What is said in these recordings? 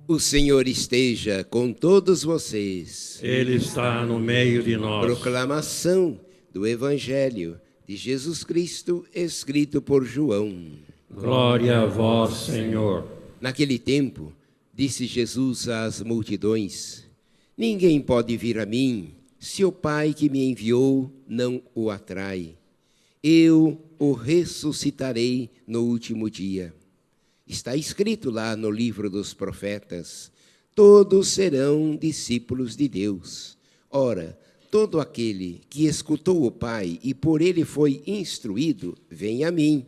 O Senhor esteja com todos vocês. Ele está no meio de nós. Proclamação do Evangelho de Jesus Cristo, escrito por João. Glória a vós, Senhor. Naquele tempo, disse Jesus às multidões: Ninguém pode vir a mim se o Pai que me enviou não o atrai. Eu o ressuscitarei no último dia. Está escrito lá no livro dos profetas: todos serão discípulos de Deus. Ora, todo aquele que escutou o Pai e por ele foi instruído, vem a mim.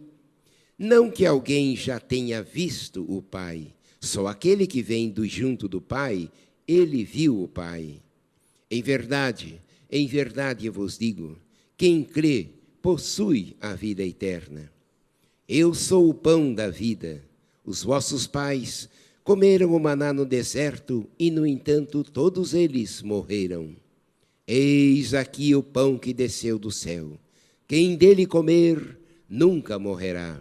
Não que alguém já tenha visto o Pai, só aquele que vem junto do Pai, ele viu o Pai. Em verdade eu vos digo, quem crê possui a vida eterna. Eu sou o pão da vida. Os vossos pais comeram o maná no deserto e, no entanto, todos eles morreram. Eis aqui o pão que desceu do céu. Quem dele comer nunca morrerá.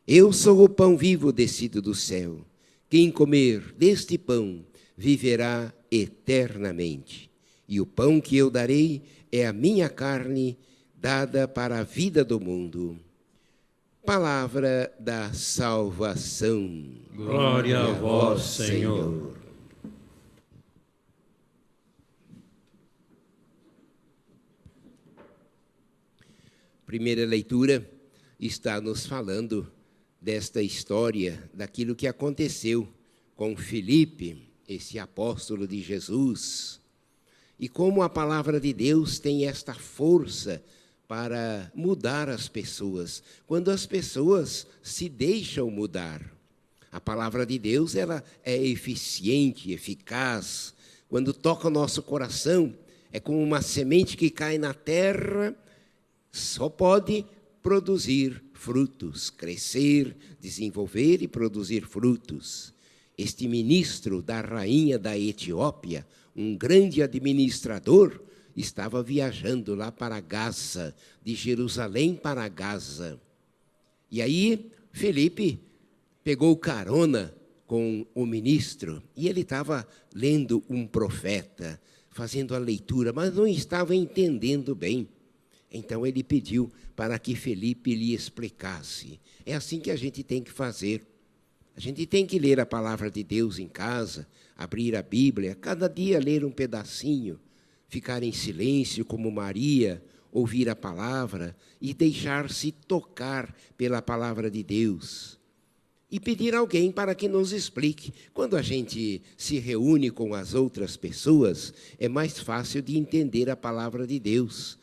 Eu sou o pão vivo descido do céu. Quem comer deste pão viverá eternamente. E o pão que eu darei é a minha carne, dada para a vida do mundo. Palavra da salvação. Glória a vós, Senhor. Primeira leitura está nos falando desta história, daquilo que aconteceu com Filipe, esse apóstolo de Jesus, e como a palavra de Deus tem esta força para mudar as pessoas, quando as pessoas se deixam mudar. A palavra de Deus, ela é eficiente, eficaz. Quando toca o nosso coração, é como uma semente que cai na terra, só pode produzir frutos, crescer, desenvolver e produzir frutos. Este ministro da rainha da Etiópia, um grande administrador, estava viajando lá para Gaza, de Jerusalém para Gaza. E aí, Felipe pegou carona com o ministro e ele estava lendo um profeta, fazendo a leitura, mas não estava entendendo bem. Então ele pediu para que Felipe lhe explicasse. É assim que a gente tem que fazer. A gente tem que ler a palavra de Deus em casa, abrir a Bíblia, cada dia ler um pedacinho, ficar em silêncio como Maria, ouvir a palavra e deixar-se tocar pela palavra de Deus. E pedir a alguém para que nos explique. Quando a gente se reúne com as outras pessoas, é mais fácil de entender a palavra de Deus,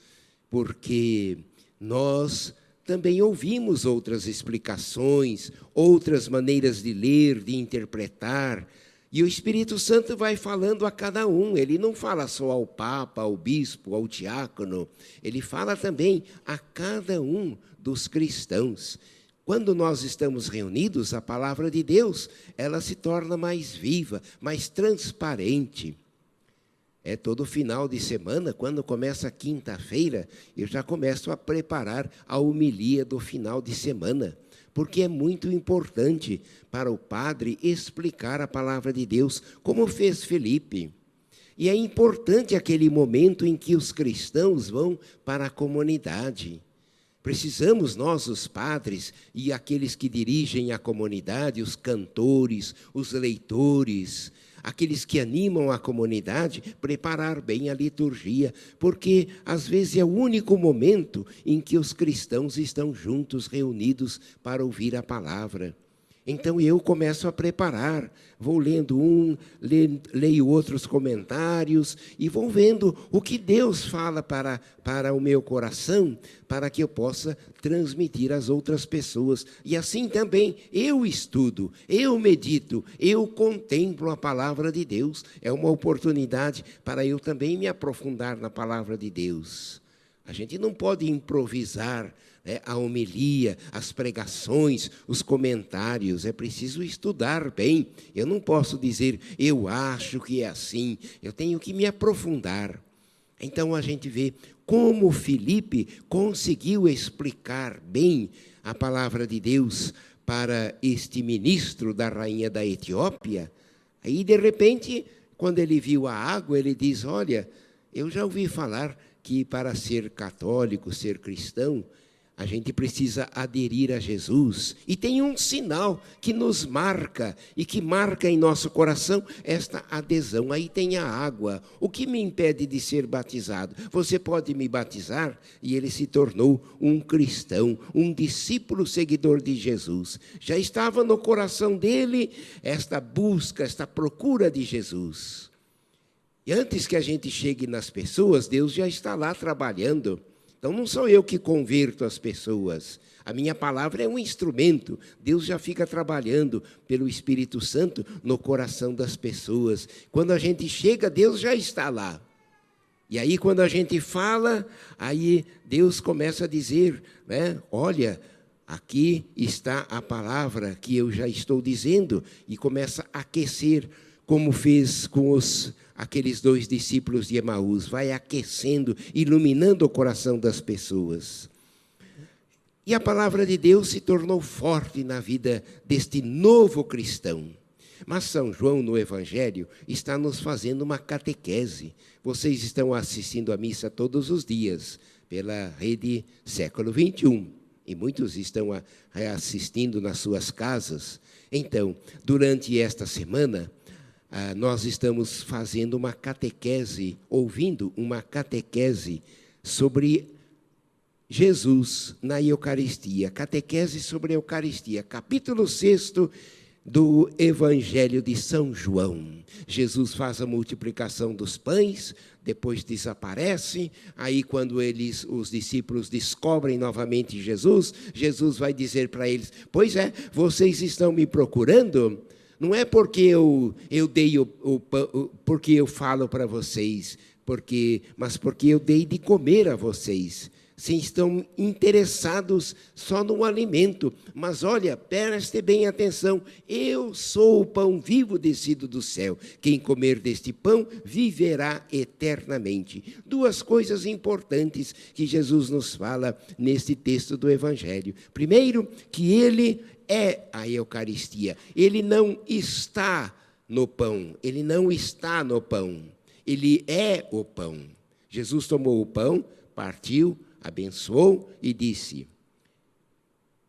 porque nós também ouvimos outras explicações, outras maneiras de ler, de interpretar. E o Espírito Santo vai falando a cada um. Ele não fala só ao Papa, ao Bispo, ao Diácono. Ele fala também a cada um dos cristãos. Quando nós estamos reunidos, a palavra de Deus, ela se torna mais viva, mais transparente. Todo final de semana, quando começa a quinta-feira, eu já começo a preparar a homilia do final de semana, porque é muito importante para o padre explicar a palavra de Deus, como fez Felipe. E é importante aquele momento em que os cristãos vão para a comunidade. Precisamos nós, os padres, e aqueles que dirigem a comunidade, os cantores, os leitores, aqueles que animam a comunidade, preparar bem a liturgia, porque às vezes é o único momento em que os cristãos estão juntos, reunidos para ouvir a palavra. Então eu começo a preparar, vou lendo leio outros comentários e vou vendo o que Deus fala para o meu coração, para que eu possa transmitir às outras pessoas. E assim também eu estudo, eu medito, eu contemplo a palavra de Deus. É uma oportunidade para eu também me aprofundar na palavra de Deus. A gente não pode improvisar a homilia, as pregações, os comentários. É preciso estudar bem. Eu não posso dizer, eu acho que é assim. Eu tenho que me aprofundar. Então a gente vê como Filipe conseguiu explicar bem a palavra de Deus para este ministro da rainha da Etiópia, Aí, de repente, quando ele viu a água, ele diz, olha, eu já ouvi falar que para ser católico, ser cristão, a gente precisa aderir a Jesus. E tem um sinal que nos marca e que marca em nosso coração esta adesão. Aí tem a água. O que me impede de ser batizado? Você pode me batizar? E ele se tornou um cristão, um discípulo seguidor de Jesus. Já estava no coração dele esta busca, esta procura de Jesus. E antes que a gente chegue nas pessoas, Deus já está lá trabalhando. Então, não sou eu que converto as pessoas. A minha palavra é um instrumento. Deus já fica trabalhando pelo Espírito Santo no coração das pessoas. Quando a gente chega, Deus já está lá. E aí, quando a gente fala, aí Deus começa a dizer, né? Olha, aqui está a palavra que eu já estou dizendo. E começa a aquecer, como fez com aqueles 2 discípulos de Emaús, vai aquecendo, iluminando o coração das pessoas. E a palavra de Deus se tornou forte na vida deste novo cristão. Mas São João, no Evangelho, está nos fazendo uma catequese. Vocês estão assistindo a missa todos os dias, pela rede Século XXI. E muitos estão assistindo nas suas casas. Então, durante esta semana, nós estamos fazendo uma catequese, ouvindo uma catequese sobre Jesus na Eucaristia. Catequese sobre a Eucaristia, capítulo 6 do Evangelho de São João. Jesus faz a multiplicação dos pães, depois desaparece. Aí, quando os discípulos descobrem novamente Jesus, Jesus vai dizer para eles, pois é, vocês estão me procurando? Não é porque eu dei porque eu falo para vocês, mas porque eu dei de comer a vocês. Vocês estão interessados só no alimento. Mas olha, preste bem atenção, eu sou o pão vivo descido do céu. Quem comer deste pão viverá eternamente. 2 coisas importantes que Jesus nos fala neste texto do Evangelho. Primeiro, que ele é a Eucaristia. Ele não está no pão. Ele não está no pão. Ele é o pão. Jesus tomou o pão, partiu, abençoou e disse,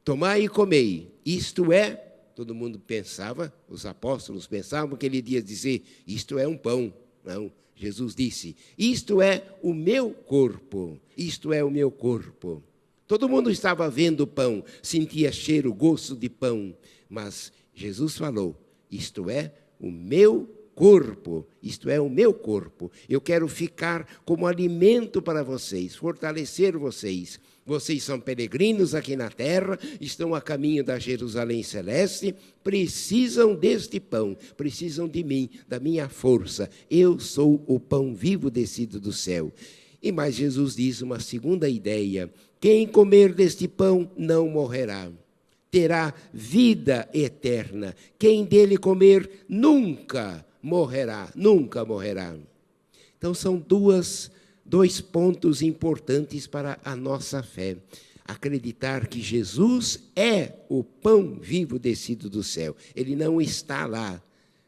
tomai e comei. Isto é, todo mundo pensava, os apóstolos pensavam que ele ia dizer, isto é um pão. Não, Jesus disse, isto é o meu corpo. Isto é o meu corpo. Todo mundo estava vendo o pão, sentia cheiro, gosto de pão. Mas Jesus falou, isto é o meu corpo, isto é o meu corpo. Eu quero ficar como alimento para vocês, fortalecer vocês. Vocês são peregrinos aqui na terra, estão a caminho da Jerusalém Celeste, precisam deste pão, precisam de mim, da minha força. Eu sou o pão vivo descido do céu. E mais Jesus diz uma segunda ideia, quem comer deste pão não morrerá, terá vida eterna. Quem dele comer nunca morrerá, nunca morrerá. Então são dois pontos importantes para a nossa fé. Acreditar que Jesus é o pão vivo descido do céu. Ele não está lá,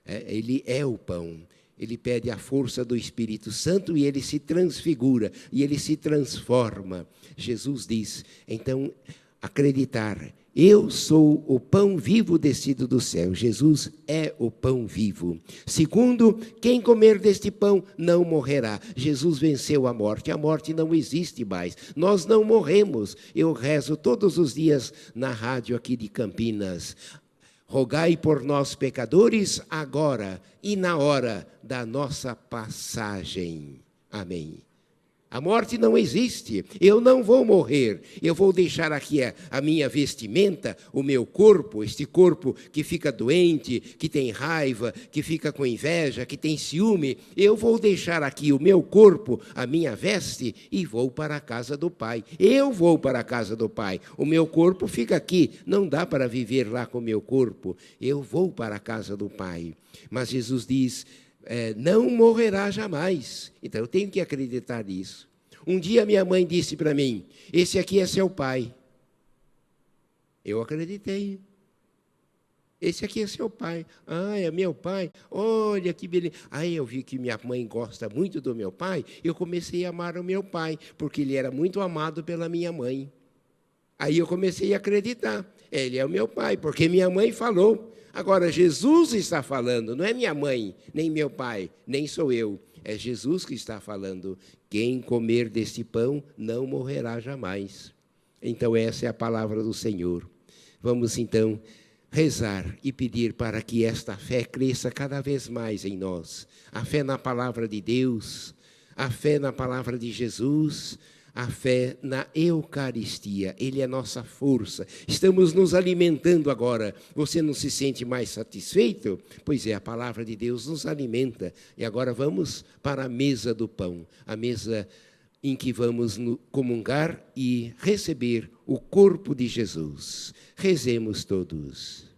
ele é o pão. Ele pede a força do Espírito Santo e ele se transfigura, e ele se transforma. Jesus diz, então, acreditar, eu sou o pão vivo descido do céu. Jesus é o pão vivo. Segundo, quem comer deste pão não morrerá. Jesus venceu a morte não existe mais. Nós não morremos. Eu rezo todos os dias na rádio aqui de Campinas. Rogai por nós, pecadores, agora e na hora da nossa passagem. Amém. A morte não existe, eu não vou morrer, eu vou deixar aqui a minha vestimenta, o meu corpo, este corpo que fica doente, que tem raiva, que fica com inveja, que tem ciúme, eu vou deixar aqui o meu corpo, a minha veste e vou para a casa do Pai. Eu vou para a casa do Pai, o meu corpo fica aqui, não dá para viver lá com o meu corpo, eu vou para a casa do Pai. Mas Jesus diz, não morrerá jamais. Então eu tenho que acreditar nisso. Um dia minha mãe disse para mim, esse aqui é seu pai. Eu acreditei. esse aqui é seu pai. Ah, é meu pai? Olha que beleza. Aí eu vi que minha mãe gosta muito do meu pai, eu comecei a amar o meu pai, porque ele era muito amado pela minha mãe. Aí eu comecei a acreditar. Ele é o meu pai, porque minha mãe falou. Agora, Jesus está falando, não é minha mãe, nem meu pai, nem sou eu. É Jesus que está falando. Quem comer deste pão não morrerá jamais. Então, essa é a palavra do Senhor. Vamos, então, rezar e pedir para que esta fé cresça cada vez mais em nós. A fé na palavra de Deus, a fé na palavra de Jesus, a fé na Eucaristia. Ele é nossa força. Estamos nos alimentando agora. Você não se sente mais satisfeito? Pois é, a palavra de Deus nos alimenta. E agora vamos para a mesa do pão, a mesa em que vamos comungar e receber o corpo de Jesus. Rezemos todos.